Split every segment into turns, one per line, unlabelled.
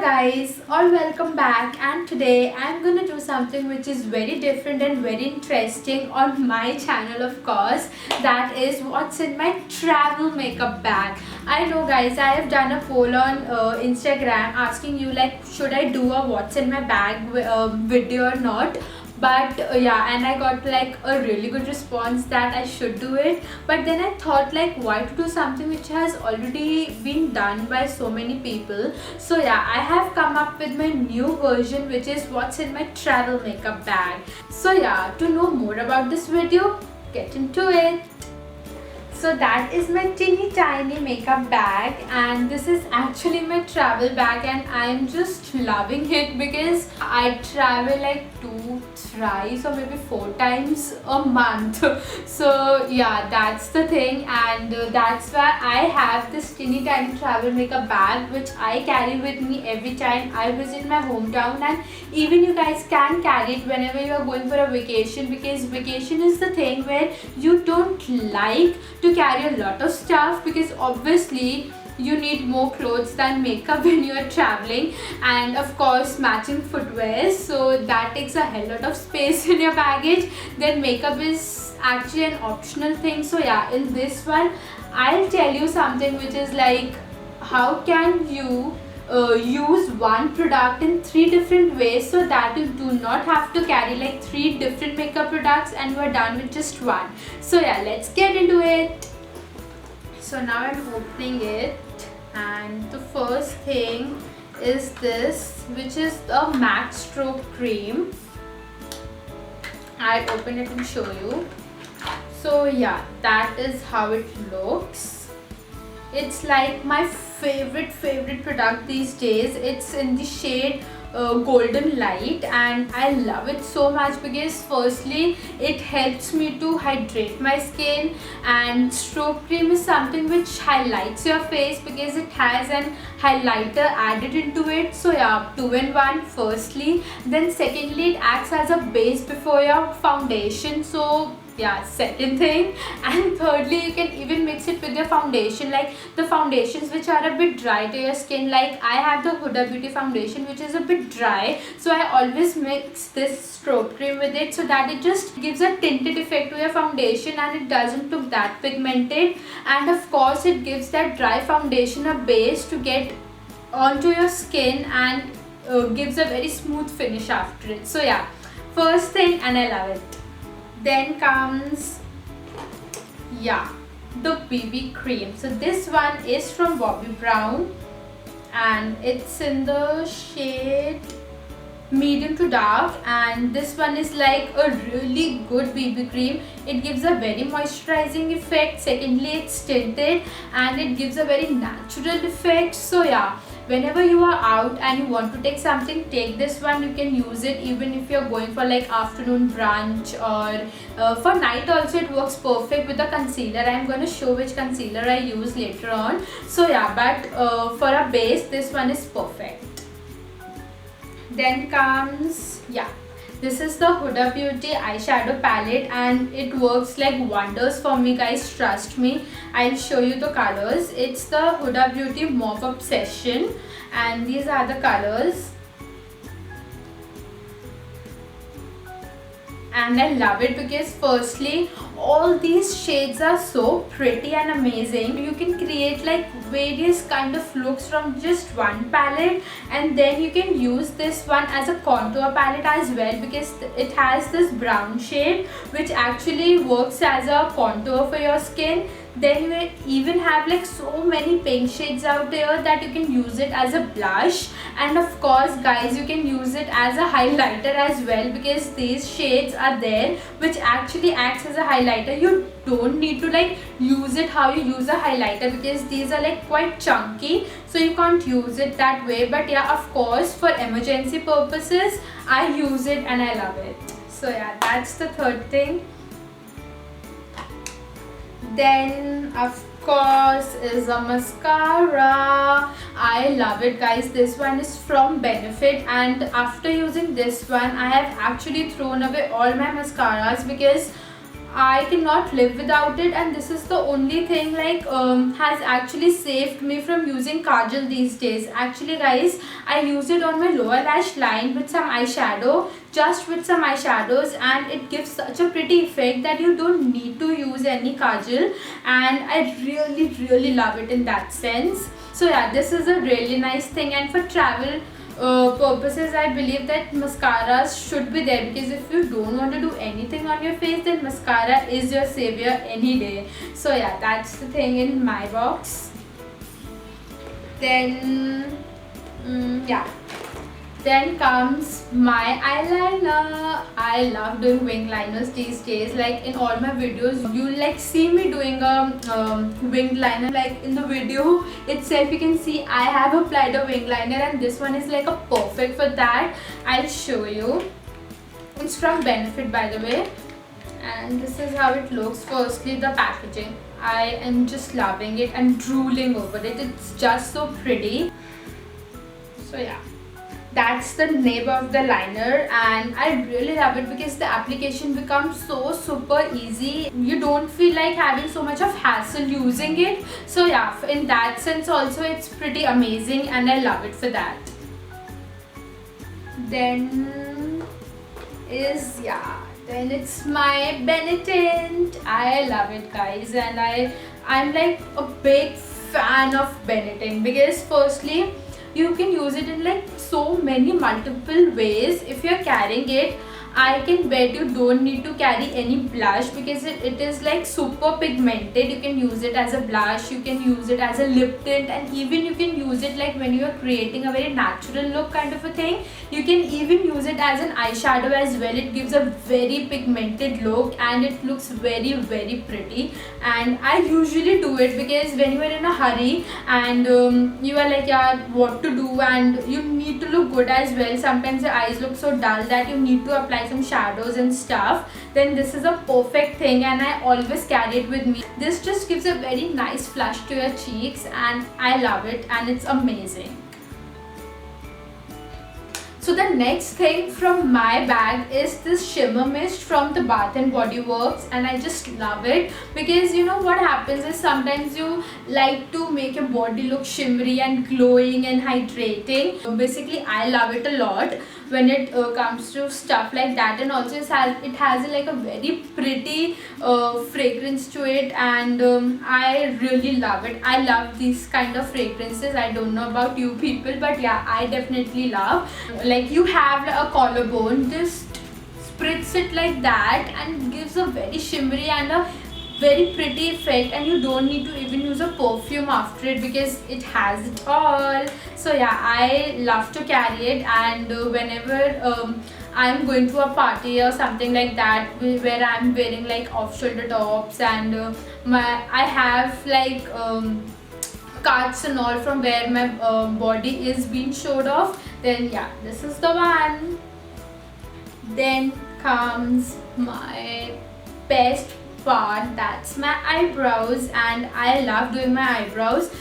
guys, all welcome back, and today I'm gonna do something which is very different and very interesting on my channel, of course. That is what's in my travel makeup bag. I know guys, I have done a poll on Instagram asking you like should I do a what's in my bag video or not, but yeah, and I got like a really good response that I should do it. But then I thought like why to do something which has already been done by so many people. So yeah, I have come up with my new version, which is what's in my travel makeup bag. So yeah, to know more about this video, get into it. So that is my teeny tiny makeup bag, and this is actually my travel bag, and I'm just loving it because I travel like thrice or maybe 4 times a month. So yeah, that's the thing, and that's why I have this teeny tiny travel makeup bag which I carry with me every time I visit my hometown. And even you guys can carry it whenever you are going for a vacation, because vacation is the thing where you don't like to carry a lot of stuff, because obviously you need more clothes than makeup when you are traveling, and of course matching footwear, so that takes a hell lot of space in your baggage. Then makeup is actually an optional thing. So yeah, in this one I'll tell you something which is like how can you use one product in 3 different ways, so that you do not have to carry like 3 different makeup products and you are done with just one. So yeah, let's get into it. So now I'm opening it, and the first thing is this, which is the matte stroke cream. I'll open it and show you. So yeah, that is how it looks. It's like my favorite product these days. It's in the shade golden light, and I love it so much because firstly it helps me to hydrate my skin, and stroke cream is something which highlights your face because it has an highlighter added into it. So yeah, 2 in 1 firstly. Then secondly, it acts as a base before your foundation. So yeah, second thing. And thirdly, you can even mix it with your foundation, like the foundations which are a bit dry to your skin. Like I have the Huda Beauty foundation which is a bit dry, so I always mix this stroke cream with it, so that it just gives a tinted effect to your foundation and it doesn't look that pigmented. And of course it gives that dry foundation a base to get onto your skin, and gives a very smooth finish after it. So yeah, first thing, and I love it. Then comes, yeah, the BB cream. So this one is from Bobbi Brown, and it's in the shade medium to dark, and this one is like a really good BB cream. It gives a very moisturizing effect. Secondly, it's tinted and it gives a very natural effect. So yeah, whenever you are out and you want to take something, take this one. You can use it even if you're going for like afternoon brunch, or for night also it works perfect with a concealer. I'm going to show which concealer I use later on. So yeah, but for a base, this one is perfect. Then comes, yeah, this is the Huda Beauty eyeshadow palette, and it works like wonders for me guys, trust me. I'll show you the colors. It's the Huda Beauty Mauve Obsession, and these are the colors. And I love it because firstly, all these shades are so pretty and amazing. You can create like various kind of looks from just one palette, and then you can use this one as a contour palette as well, because it has this brown shade which actually works as a contour for your skin. Then you even have like so many pink shades out there that you can use it as a blush, and of course guys, you can use it as a highlighter as well, because these shades are there which actually acts as a highlighter. You don't need to like use it how you use a highlighter, because these are like quite chunky, so you can't use it that way. But yeah, of course for emergency purposes I use it and I love it. So yeah, that's the third thing. Then of course is a mascara. I love it guys. This one is from Benefit, and after using this one I have actually thrown away all my mascaras, because I cannot live without it, and this is the only thing like has actually saved me from using kajal these days. Actually guys, I use it on my lower lash line with some eyeshadow, just with some eyeshadows, and it gives such a pretty effect that you don't need to use any kajal, and I really love it in that sense. So yeah, this is a really nice thing. And for travel purposes, I believe that mascaras should be there, because if you don't want to do anything on your face, then mascara is your savior any day. So yeah, that's the thing in my box. Then yeah, then comes my eyeliner. I love doing wing liners these days. Like in all my videos, you like see me doing a winged liner. Like in the video itself, you can see I have applied a wing liner, and this one is like a perfect for that. I'll show you. It's from Benefit, by the way, and this is how it looks. Firstly, the packaging. I am just loving it and drooling over it. It's just so pretty. So yeah, that's the nib of the liner, and I really love it because the application becomes so super easy. You don't feel like having so much of hassle using it. So yeah, in that sense also it's pretty amazing, and I love it for that. Then it's my Benetint. I love it guys, and I'm like a big fan of Benetint because firstly, you can use it in like so many multiple ways. If you're carrying it, I can bet you don't need to carry any blush because it is like super pigmented. You can use it as a blush, you can use it as a lip tint, and even you can use it like when you are creating a very natural look kind of a thing. You can even use it as an eyeshadow as well. It gives a very pigmented look and it looks very pretty. And I usually do it because when you are in a hurry and you are like, yeah, what to do, and you need to look good as well. Sometimes your eyes look so dull that you need to apply some shadows and stuff. Then this is a perfect thing, and I always carry it with me. This just gives a very nice flush to your cheeks, and I love it, and it's amazing. So the next thing from my bag is this shimmer mist from the Bath and Body Works, and I just love it because you know what happens is sometimes you like to make your body look shimmery and glowing and hydrating. Basically, I love it a lot when it comes to stuff like that, and also it has like a very pretty fragrance to it, and I really love it. I love these kind of fragrances. I don't know about you people, but yeah, I definitely love. Like you have a collarbone, just spritz it like that and gives a very shimmery and a very pretty effect, and you don't need to even use a perfume after it because it has it all. So yeah, I love to carry it, and whenever I'm going to a party or something like that where I'm wearing like off-shoulder tops, and I have like cuts and all from where my body is being showed off, then yeah, this is the one. Then comes my best part, that's my eyebrows, and I love doing my eyebrows,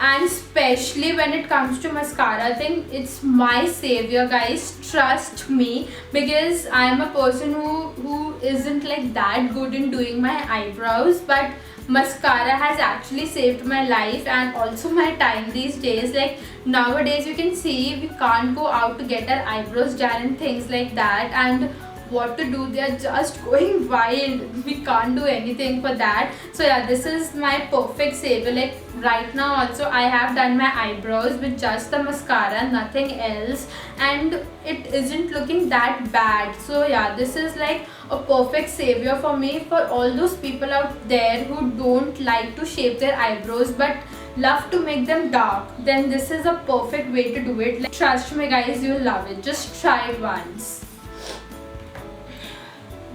and especially when it comes to mascara, I think it's my savior guys, trust me, because I'm a person who isn't like that good in doing my eyebrows, but mascara has actually saved my life and also my time these days. Like nowadays you can see we can't go out to get our eyebrows done and things like that, and what to do, they are just going wild. We can't do anything for that. So yeah, this is my perfect savior. Like right now also I have done my eyebrows with just the mascara, nothing else, and it isn't looking that bad. So yeah, this is like a perfect savior for me, for all those people out there who don't like to shape their eyebrows but love to make them dark. Then this is a perfect way to do it. Like, trust me guys, you'll love it. Just try it once.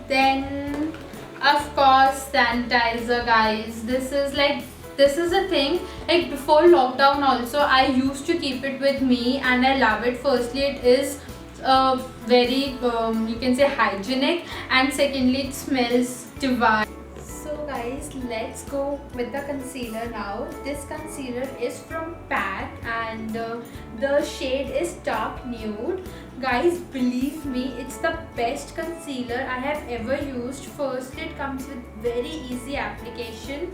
Then of course sanitizer guys, this is a thing. Like before lockdown also I used to keep it with me, and I love it. Firstly, it is very you can say hygienic, and secondly it smells divine. So guys, let's go with the concealer now. This concealer is from PAC and the shade is dark nude. Guys, believe me, it's the best concealer I have ever used. First, it comes with very easy application.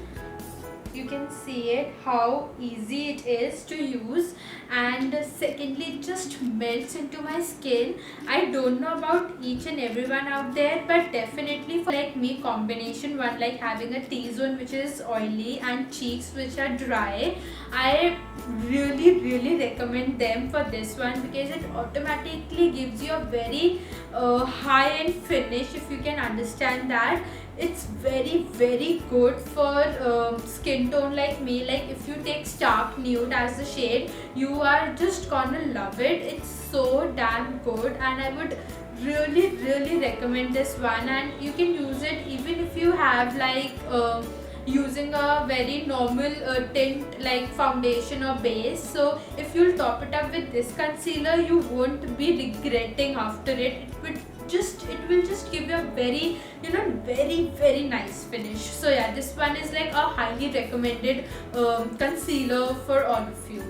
You can see it how easy it is to use, and secondly, it just melts into my skin. I don't know about each and everyone out there, but definitely for like me, combination one, like having a T-zone which is oily and cheeks which are dry, I really recommend them for this one, because it automatically gives you a very high-end finish, if you can understand that. It's very good for skin tone like me. Like if you take stark nude as a shade, you are just gonna love it. It's so damn good, and I would really recommend this one. And you can use it even if you have like using a very normal tint like foundation or base. So if you'll top it up with this concealer, you won't be regretting after it. It will just give you a very, you know, very nice finish. So yeah, this one is like a highly recommended concealer for all of you.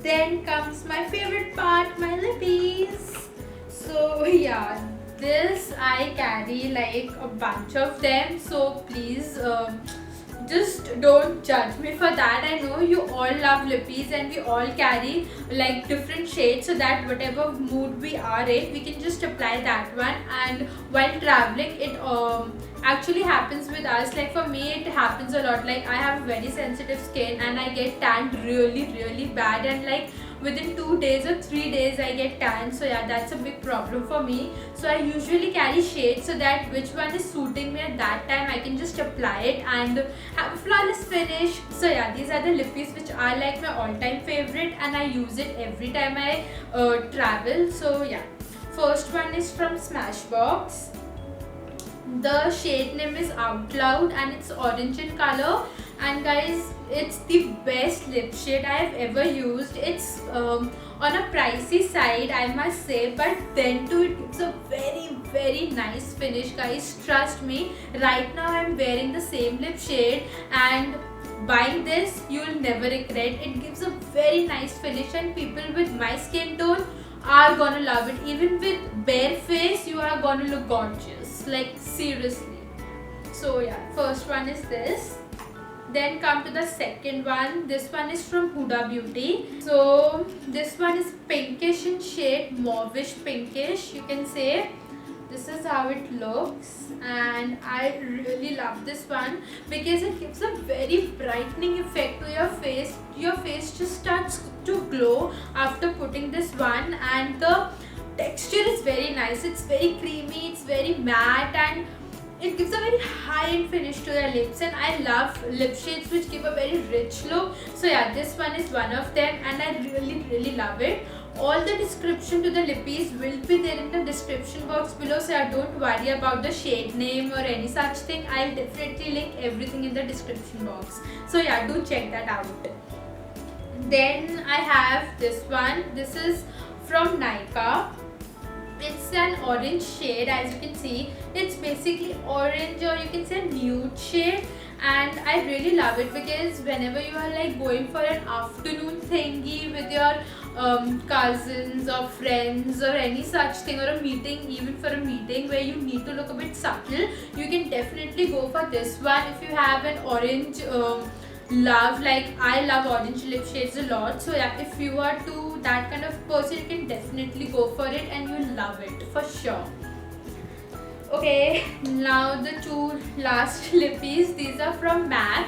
Then comes my favorite part, my lippies. So yeah, this I carry like a bunch of them, so please just don't judge me for that. I know you all love lippies and we all carry like different shades, so that whatever mood we are in, we can just apply that one. And while traveling, it actually happens with us. Like for me, it happens a lot. Like I have very sensitive skin and I get tanned really bad, and like within 2 days or 3 days I get tan. So yeah, that's a big problem for me. So I usually carry shades so that which one is suiting me at that time, I can just apply it and have a flawless finish. So yeah, these are the lippies which are like my all-time favorite, and I use it every time I travel. So yeah, first one is from Smashbox. The shade name is Out Loud and it's orange in color. And guys, it's the best lip shade I have ever used. It's on a pricey side, I must say, but then too it gives a very nice finish. Guys, trust me, right now I'm wearing the same lip shade, and buying this, you'll never regret. It gives a very nice finish, and people with my skin tone are gonna love it. Even with bare face, you are gonna look gorgeous, like seriously. So yeah, first one is this. Then come to the second one. This one is from Huda Beauty. So this one is pinkish in shade, mauvish pinkish, you can say. This is how it looks, and I really love this one because it gives a very brightening effect to your face. Your face just starts to glow after putting this one, and the texture is very nice. It's very creamy, it's very matte, and it gives a very high-end finish to your lips, and I love lip shades which give a very rich look. So yeah, this one is one of them, and I really love it. All the description to the lippies will be there in the description box below, so yeah, don't worry about the shade name or any such thing. I'll definitely link everything in the description box. So yeah, do check that out. Then I have this one. This is from Nykaa. It's an orange shade, as you can see. It's basically orange, or you can say nude shade, and I really love it because whenever you are like going for an afternoon thingy with your cousins or friends or any such thing, or a meeting, even for a meeting where you need to look a bit subtle, you can definitely go for this one. If you have an orange love, like I love orange lip shades a lot, so yeah, if you are to that kind of person, you can definitely go for it and you'll love it for sure. Okay, now the two last lippies. These are from MAC.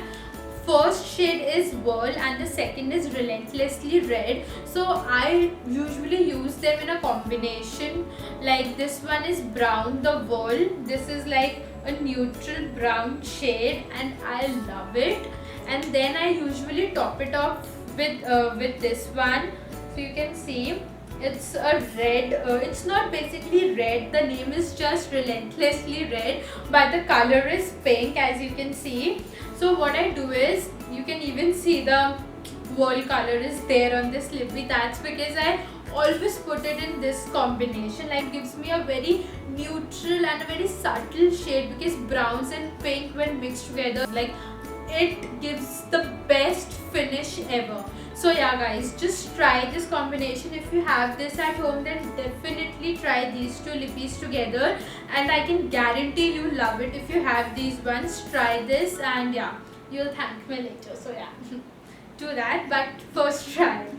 First shade is Whirl and the second is Relentlessly Red. So I usually use them in a combination. Like this one is brown, the Whirl. This is like a neutral brown shade, and I love it. And then I usually top it off with this one. So you can see it's a red. It's not basically red. The name is just Relentlessly Red, but the color is pink, as you can see. So what I do is, you can even see the Whirl color is there on this lippy. That's because I always put it in this combination. Like, it gives me a very neutral and a very subtle shade, because browns and pink when mixed together, like, it gives the best finish ever. So yeah guys, just try this combination. If you have this at home, then definitely try these two lippies together, and I can guarantee you love it. If you have these ones, try this, and yeah, you'll thank me later. So yeah, do that, but first try it.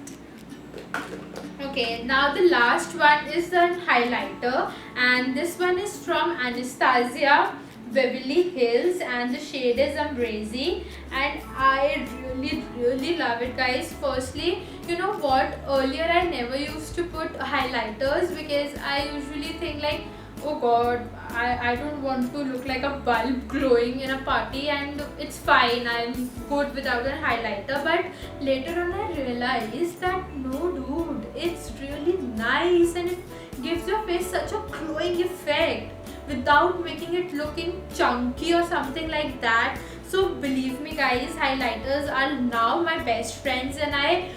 Okay, now the last one is the highlighter, and this one is from Anastasia Beverly Hills, and the shade is Ambrazy, and I really love it guys. Firstly, you know what, earlier I never used to put highlighters, because I usually think like, oh god, I don't want to look like a bulb glowing in a party, and it's fine, I'm good without a highlighter. But later on I realized that no dude, it's really nice, and it gives your face such a glowing effect without making it looking chunky or something like that. So believe me guys, highlighters are now my best friends, and I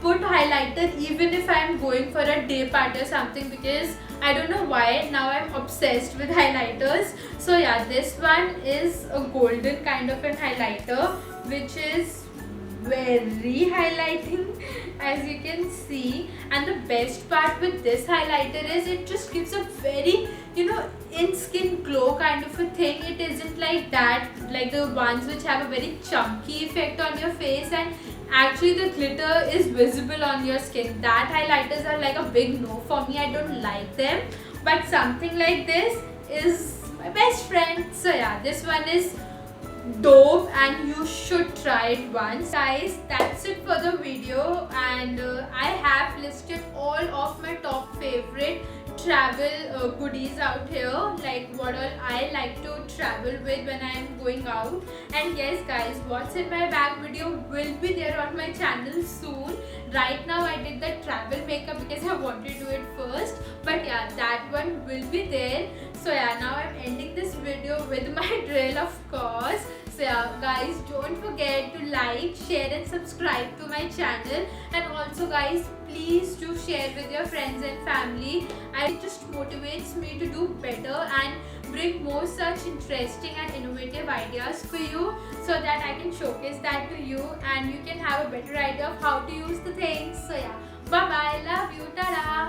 put highlighter even if I'm going for a day party or something, because I don't know why now I'm obsessed with highlighters. So yeah, this one is a golden kind of an highlighter, which is very highlighting as you can see. And the best part with this highlighter is it just gives a very, you know, in skin glow kind of a thing. It isn't like that, like the ones which have a very chunky effect on your face and actually the glitter is visible on your skin. That highlighters are like a big no for me. I don't like them, but something like this is my best friend. So yeah, this one is dope and you should try it once. Guys, that's it for the video, and I have listed all of my top favorite travel goodies out here, like what all I like to travel with when I am going out. And yes guys, what's in my bag video will be there on my channel soon. Right now I did the travel makeup because I wanted to do it first, but yeah, that one will be there. So yeah, now I'm ending this video with my drill, of course. So yeah guys, don't forget to like, share and subscribe to my channel, and also guys, please do share with your friends and family, and it just motivates me to do better and bring more such interesting and innovative ideas for you, so that I can showcase that to you and you can have a better idea of how to use the things. So yeah, bye bye, love you, tada.